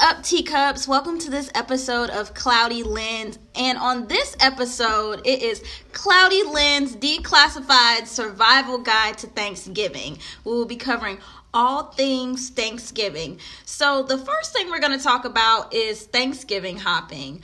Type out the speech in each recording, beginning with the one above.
up, teacups? Welcome to this episode of Cloudy Lens. And on this episode, it is Cloudy Lens Declassified Survival Guide to Thanksgiving. We will be covering all things Thanksgiving. So the first thing we're going to talk about is Thanksgiving hopping.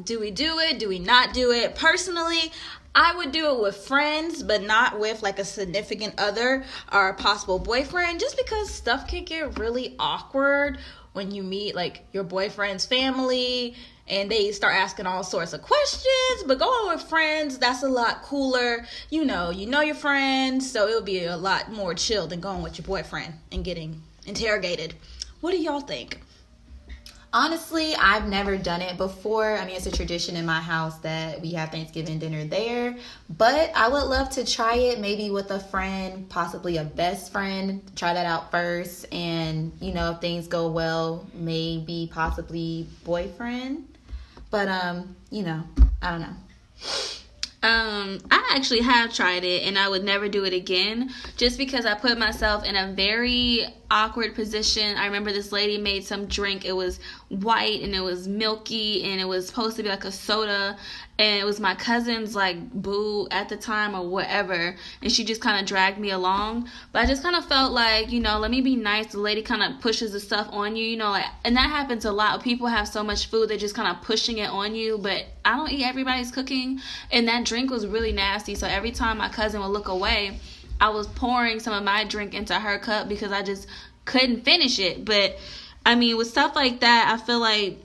Do we do it? Do we not do it? Personally, I would do it with friends, but not with like a significant other or a possible boyfriend, just because stuff can get really awkward when you meet like your boyfriend's family and they start asking all sorts of questions. But going with friends, that's a lot cooler. You know your friends, so it'll be a lot more chill than going with your boyfriend and getting interrogated. What do y'all think? Honestly, I've never done it before. I mean, it's a tradition in my house that we have Thanksgiving dinner there. But I would love to try it maybe with a friend, possibly a best friend. Try that out first. And, if things go well, maybe possibly boyfriend. But, I don't know. I actually have tried it and I would never do it again just because I put myself in a very awkward position. I remember this lady made some drink. It was white and it was milky and it was supposed to be like a soda, and it was my cousin's like boo at the time or whatever, and she just kind of dragged me along. But I just kind of felt like, let me be nice. The lady kind of pushes the stuff on you, and that happens a lot. People have so much food, they're just kind of pushing it on you. But I don't eat everybody's cooking, and that drink was really nasty. So every time my cousin would look away, I was pouring some of my drink into her cup because I just couldn't finish it. But I mean, with stuff like that, I feel like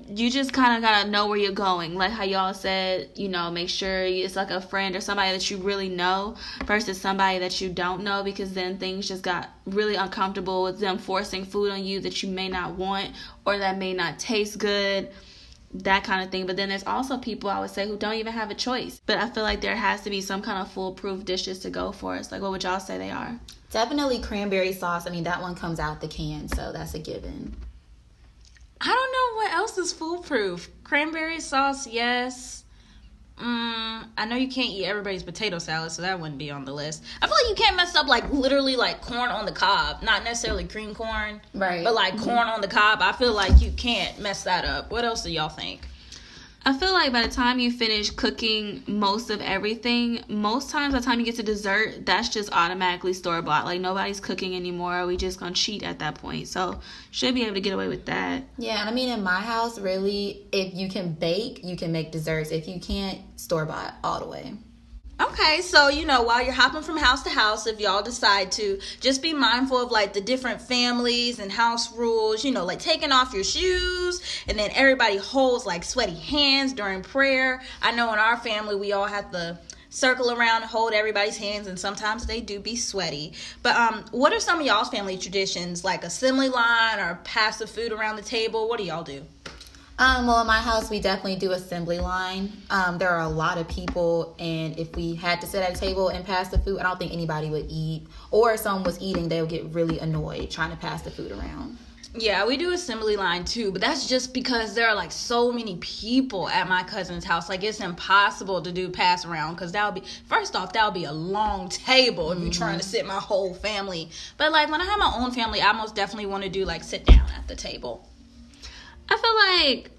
you just kind of gotta know where you're going. Like how y'all said, make sure it's like a friend or somebody that you really know versus somebody that you don't know, because then things just got really uncomfortable with them forcing food on you that you may not want or that may not taste good, that kind of thing. But then there's also people, I would say, who don't even have a choice. But I feel like there has to be some kind of foolproof dishes to go for us. Like, what would y'all say they are? Definitely cranberry sauce. I mean, that one comes out the can, so that's a given. I don't know what else is foolproof. Cranberry sauce, yes. I know you can't eat everybody's potato salad, so that wouldn't be on the list. I feel like you can't mess up like literally like corn on the cob. Not necessarily cream corn, right? But like corn on the cob. I feel like you can't mess that up. What else do y'all think? I feel like by the time you finish cooking most of everything, most times by the time you get to dessert, that's just automatically store-bought. Like, nobody's cooking anymore. We just gonna cheat at that point. So, should be able to get away with that. Yeah, and I mean, in my house, really, if you can bake, you can make desserts. If you can't, store-bought all the way. Okay, so, while you're hopping from house to house, if y'all decide to, just be mindful of, like, the different families and house rules, like taking off your shoes, and then everybody holds, like, sweaty hands during prayer. I know in our family, we all have to circle around and hold everybody's hands, and sometimes they do be sweaty. But what are some of y'all's family traditions, like assembly line or pass the food around the table? What do y'all do? Well, in my house, we definitely do assembly line. There are a lot of people, and if we had to sit at a table and pass the food, I don't think anybody would eat. Or if someone was eating, they would get really annoyed trying to pass the food around. Yeah, we do assembly line too, but that's just because there are like so many people at my cousin's house. Like, it's impossible to do pass around because that would be a long table if you're trying to sit my whole family. But like when I have my own family, I most definitely want to do like sit down at the table. I feel like,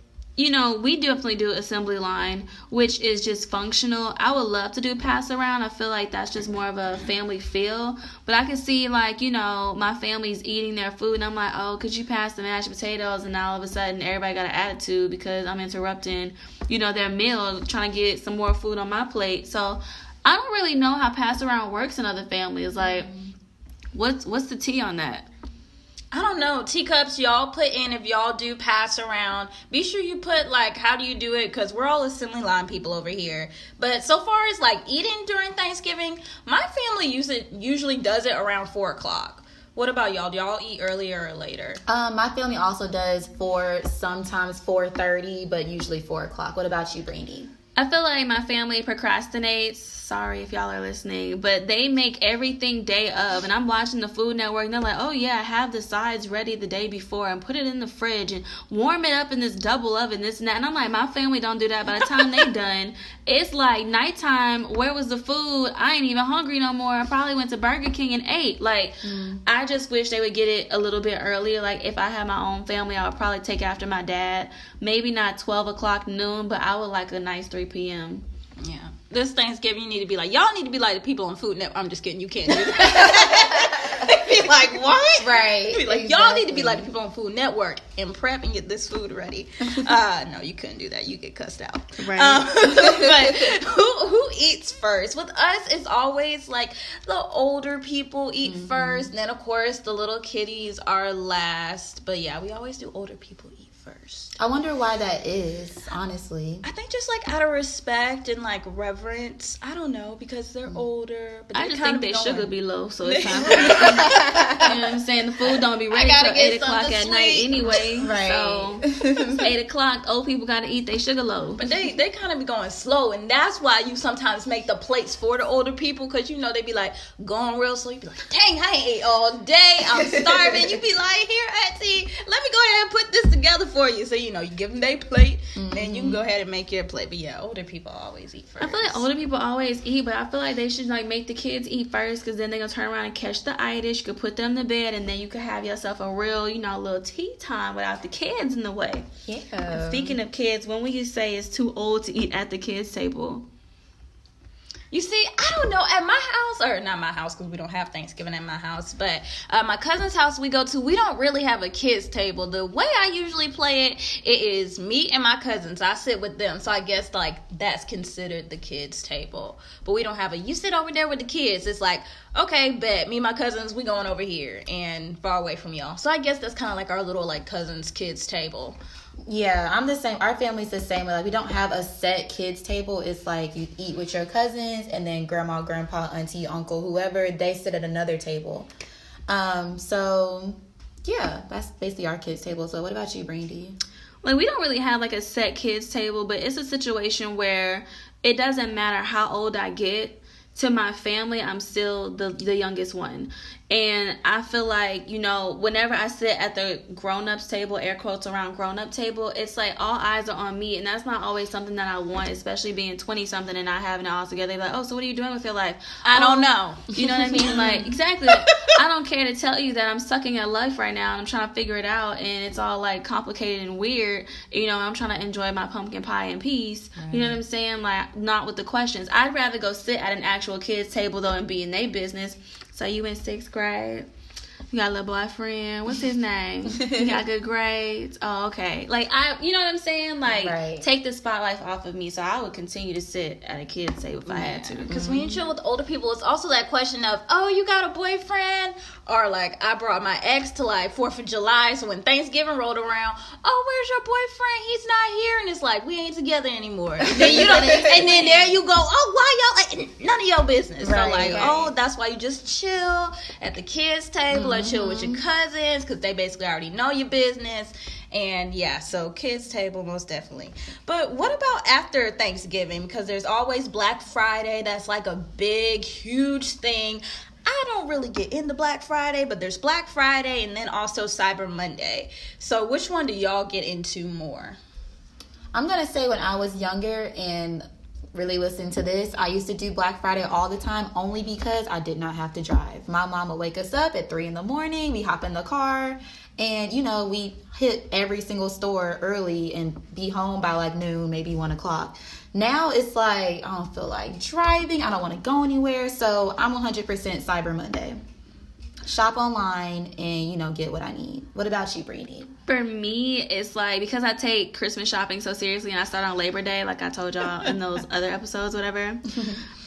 we definitely do assembly line, which is just functional. I would love to do pass around. I feel like that's just more of a family feel. But I can see, like, my family's eating their food, and I'm like, oh, could you pass the mashed potatoes? And now all of a sudden, everybody got an attitude because I'm interrupting, their meal, trying to get some more food on my plate. So I don't really know how pass around works in other families. Like, what's the tea on that? I don't know. Teacups, y'all put in if y'all do pass around. Be sure you put, like, how do you do it? Because we're all assembly line people over here. But so far as, like, eating during Thanksgiving, my family usually does it around 4 o'clock. What about y'all? Do y'all eat earlier or later? My family also does sometimes 4:30, but usually 4 o'clock. What about you, Brandy? I feel like my family procrastinates. Sorry if y'all are listening, but they make everything day of, and I'm watching the Food Network and they're like, oh yeah, have the sides ready the day before and put it in the fridge and warm it up in this double oven, this and that. And I'm like, my family don't do that. By the time they done, it's like nighttime. Where was the food? I ain't even hungry no more. I probably went to Burger King and ate. Like, I just wish they would get it a little bit earlier. Like, if I had my own family, I would probably take after my dad. Maybe not 12 o'clock noon, but I would like a nice 3 p.m. Yeah. This Thanksgiving, you need to be like, y'all need to be like the people on Food Network. I'm just kidding. You can't do that. Be like, what? Right. Be like, y'all need to be like the people on Food Network and prep and get this food ready. No, you couldn't do that. You get cussed out. Right. But who eats first? With us, it's always like the older people eat first. And then, of course, the little kiddies are last. But yeah, we always do older people eat first. I wonder why that is, honestly. I think just like out of respect and like reverence. I don't know, because they're older. But I just think their sugar be low, so it's time for You you know what I'm saying? The food don't be ready gotta till get 8 o'clock at something night sweet. anyway. Right. So it's 8 o'clock, old people gotta eat their sugar low. But they kind of be going slow, and that's why you sometimes make the plates for the older people, because you know they be like going real slow. You be like, dang, I ain't ate all day. I'm starving. You be like, here, Auntie, let me go ahead and put this together for you. So you know, you give them their plate, then you can go ahead and make your plate. But yeah, older people always eat first. I feel like older people always eat, but I feel like they should like make the kids eat first, because then they're gonna turn around and catch the itis. You could put them to bed, and then you could have yourself a real, you know, little tea time without the kids in the way. Yeah. Speaking of kids, when will you say it's too old to eat at the kids' table? You see, I don't know, at my house, or not my house because we don't have Thanksgiving at my house, but my cousin's house we go to, we don't really have a kids table. The way I usually play it is me and my cousins. I sit with them, so I guess like that's considered the kids table. But we don't have you sit over there with the kids. It's like, okay, bet, me and my cousins, we going over here and far away from y'all. So I guess that's kind of like our little like cousins kids table. Yeah, I'm the same. Our family's the same way. Like, we don't have a set kids table. It's like you eat with your cousins, and then grandma, grandpa, auntie, uncle, whoever, they sit at another table. So yeah, that's basically our kids table. So what about you, Brandy? Like, we don't really have like a set kids table, but it's a situation where it doesn't matter how old I get. To my family, I'm still the youngest one. And I feel like, you know, whenever I sit at the grown-ups table, air quotes around grown-up table, it's like all eyes are on me. And that's not always something that I want, especially being 20-something and not having it all together. They're like, oh, so what are you doing with your life? I don't know. You know what I mean? Like, exactly. Like, I don't care to tell you that I'm sucking at life right now and I'm trying to figure it out. And it's all, like, complicated and weird. You know, I'm trying to enjoy my pumpkin pie in peace. Right. You know what I'm saying? Like, not with the questions. I'd rather go sit at an actual kid's table, though, and be in their business. So you in 6th grade, you got a little boyfriend, what's his name? You got good grades. Oh, okay. Like, you know what I'm saying? Like, right. Take the spotlight off of me, so I would continue to sit at a kid's table if I had to. Because when you chill with older people, it's also that question of, oh, you got a boyfriend? Or like, I brought my ex to like 4th of July, so when Thanksgiving rolled around, oh, where's your boyfriend? He's not here. And it's like, we ain't together anymore. And then, and then there you go, oh, why y'all, like, none of your business. Right, so like, oh, that's why you just chill at the kids' table or chill with your cousins, because they basically already know your business. And yeah, so kids' table, most definitely. But what about after Thanksgiving? Because there's always Black Friday. That's like a big, huge thing. I don't really get into Black Friday, but there's Black Friday and then also Cyber Monday. So which one do y'all get into more? I'm going to say when I was younger and really listening to this, I used to do Black Friday all the time only because I did not have to drive. My mom would wake us up at 3 a.m. We hop in the car and, you know, we hit every single store early and be home by like noon, maybe 1 o'clock. Now it's like, I don't feel like driving. I don't want to go anywhere. So I'm 100% Cyber Monday. Shop online and, you know, get what I need. What about you, Brandy? For me, it's like, because I take Christmas shopping so seriously and I start on Labor Day, like I told y'all in those other episodes, whatever.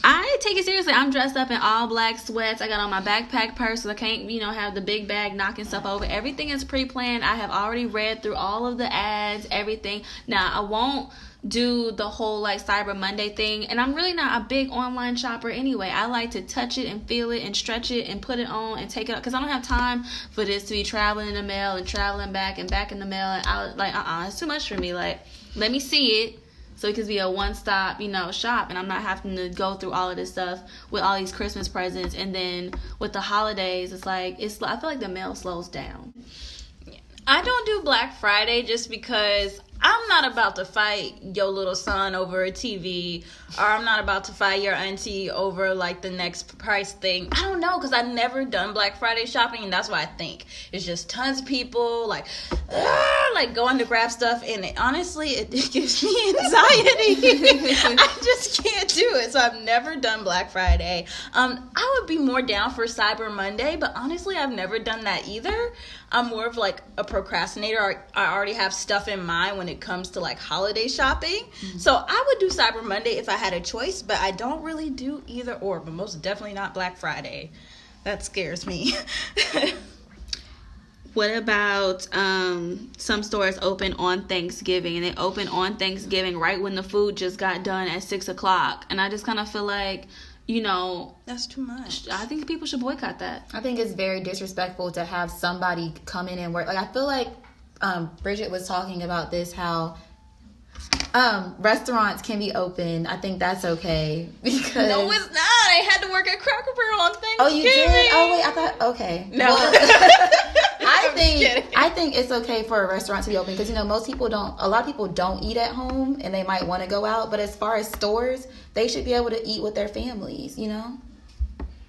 I take it seriously. I'm dressed up in all black sweats. I got on my backpack purse so I can't, you know, have the big bag knocking stuff over. Everything is pre-planned. I have already read through all of the ads, everything. Now, I won't do the whole like Cyber Monday thing, and I'm really not a big online shopper anyway. I like to touch it and feel it and stretch it and put it on and take it out, because I don't have time for this to be traveling in the mail and traveling back and back in the mail, and I like it's too much for me. Like, let me see it, So it could be a one-stop, shop, and I'm not having to go through all of this stuff with all these Christmas presents. And then with the holidays, I feel like the mail slows down. I don't do Black Friday just because I'm not about to fight your little son over a TV, or I'm not about to fight your auntie over like the next price thing. I don't know, because I've never done Black Friday shopping, and that's why I think it's just tons of people like going to grab stuff, and honestly it gives me anxiety. I just can't do it, so I've never done Black Friday. I would be more down for Cyber Monday, but honestly I've never done that either. I'm more of like a procrastinator. I already have stuff in mind when it comes to like holiday shopping. Mm-hmm. So I would do Cyber Monday if I had a choice, but I don't really do either or, but most definitely not Black Friday. That scares me. What about some stores open on Thanksgiving, and they open on Thanksgiving right when the food just got done at 6:00, and I just kind of feel like, that's too much. I think people should boycott that. I think it's very disrespectful to have somebody come in and work. Like, I feel like Bridgett was talking about this, how restaurants can be open. I think that's okay, because no, it's not. I had to work at Cracker Barrel on Thanksgiving. Oh, you did? Oh, wait, I thought, okay. No. Well, I think it's okay for a restaurant to be open, because a lot of people don't eat at home, and they might want to go out. But as far as stores, they should be able to eat with their families.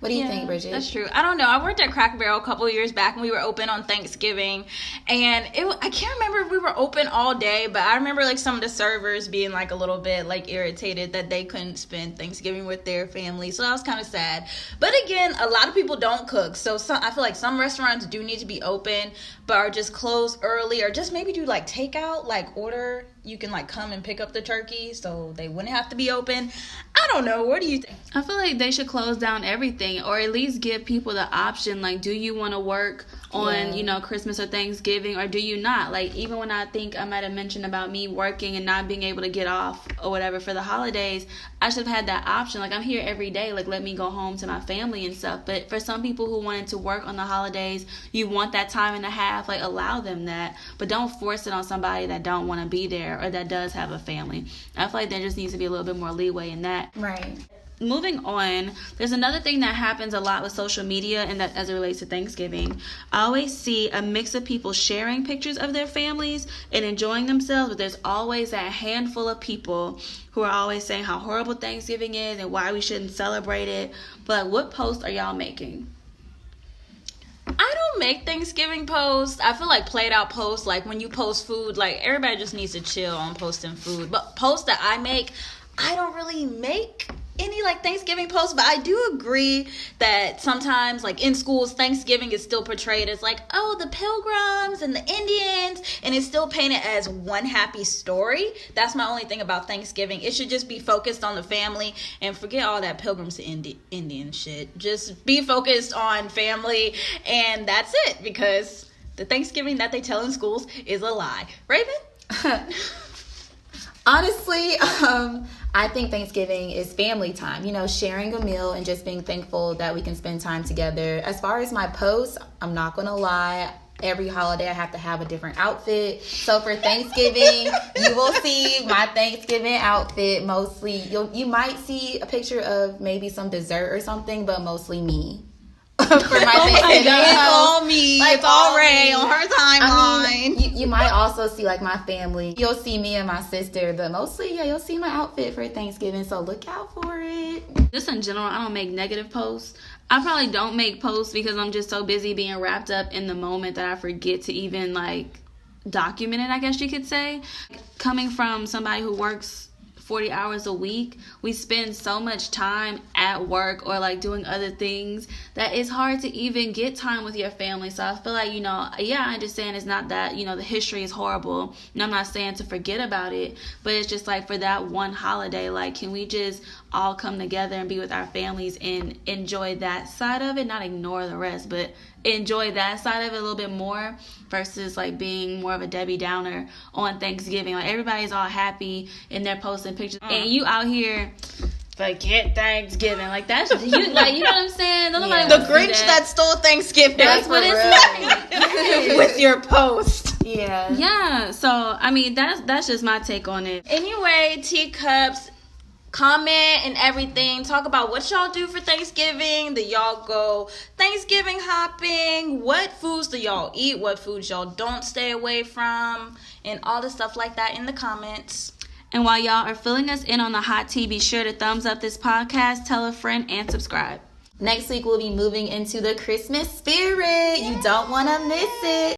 What do you think, Bridgett? That's true. I don't know. I worked at Cracker Barrel a couple of years back when we were open on Thanksgiving, and I can't remember if we were open all day, but I remember like some of the servers being like a little bit like irritated that they couldn't spend Thanksgiving with their family. So that was kind of sad. But again, a lot of people don't cook, so I feel like some restaurants do need to be open, but are just closed early, or just maybe do like takeout, like order. You can like come and pick up the turkey, so they wouldn't have to be open. I don't know. What do you think? I feel like they should close down everything, or at least give people the option. Like, do you want to work on, Christmas or Thanksgiving, or do you not? Like, even when I think I might have mentioned about me working and not being able to get off or whatever for the holidays, I should have had that option. Like, I'm here every day. Like, let me go home to my family and stuff. But for some people who wanted to work on the holidays, you want that time and a half. Like, allow them that. But don't force it on somebody that don't want to be there or that does have a family. I feel like there just needs to be a little bit more leeway in that. Right. Moving on, there's another thing that happens a lot with social media, and that as it relates to Thanksgiving. I always see a mix of people sharing pictures of their families and enjoying themselves, but there's always that handful of people who are always saying how horrible Thanksgiving is and why we shouldn't celebrate it. But what posts are y'all making? I don't make Thanksgiving posts. I feel like played out posts, like when you post food, like everybody just needs to chill on posting food. But posts that I make, I don't really make any like Thanksgiving posts, but I do agree that sometimes like in schools, Thanksgiving is still portrayed as like, oh, the Pilgrims and the Indians, and it's still painted as one happy story. That's my only thing about Thanksgiving. It should just be focused on the family and forget all that Pilgrims to Indian shit. Just be focused on family, and that's it, because the Thanksgiving that they tell in schools is a lie. Raven? Honestly, I think Thanksgiving is family time, sharing a meal and just being thankful that we can spend time together. As far as my posts, I'm not going to lie. Every holiday I have to have a different outfit. So for Thanksgiving, you will see my Thanksgiving outfit mostly. You might see a picture of maybe some dessert or something, but mostly me. For my Thanksgiving. It's all me. Like, it's all Ray on her timeline. I mean, you might also see like my family. You'll see me and my sister, but mostly, you'll see my outfit for Thanksgiving. So look out for it. Just in general, I don't make negative posts. I probably don't make posts because I'm just so busy being wrapped up in the moment that I forget to even like document it, I guess you could say. Coming from somebody who works 40 hours a week, we spend so much time at work or like doing other things that it's hard to even get time with your family. So I feel like, I understand it's not that, the history is horrible, and I'm not saying to forget about it, but it's just like for that one holiday, like, can we just all come together and be with our families and enjoy that side of it, not ignore the rest, but enjoy that side of it a little bit more versus like being more of a Debbie Downer on Thanksgiving. Like, everybody's all happy and they're posting pictures and you out here forget Thanksgiving. Like, that's you, like, you know what I'm saying? The Grinch that stole Thanksgiving. That's what it's like. With your post. Yeah. So I mean, that's just my take on it. Anyway, teacups, comment and everything. Talk about what y'all do for Thanksgiving. Do y'all go Thanksgiving hopping? What foods do y'all eat? What foods y'all don't stay away from? And all the stuff like that in the comments. And while y'all are filling us in on the hot tea, be sure to thumbs up this podcast, tell a friend, and subscribe. Next week, we'll be moving into the Christmas spirit. You don't want to miss it.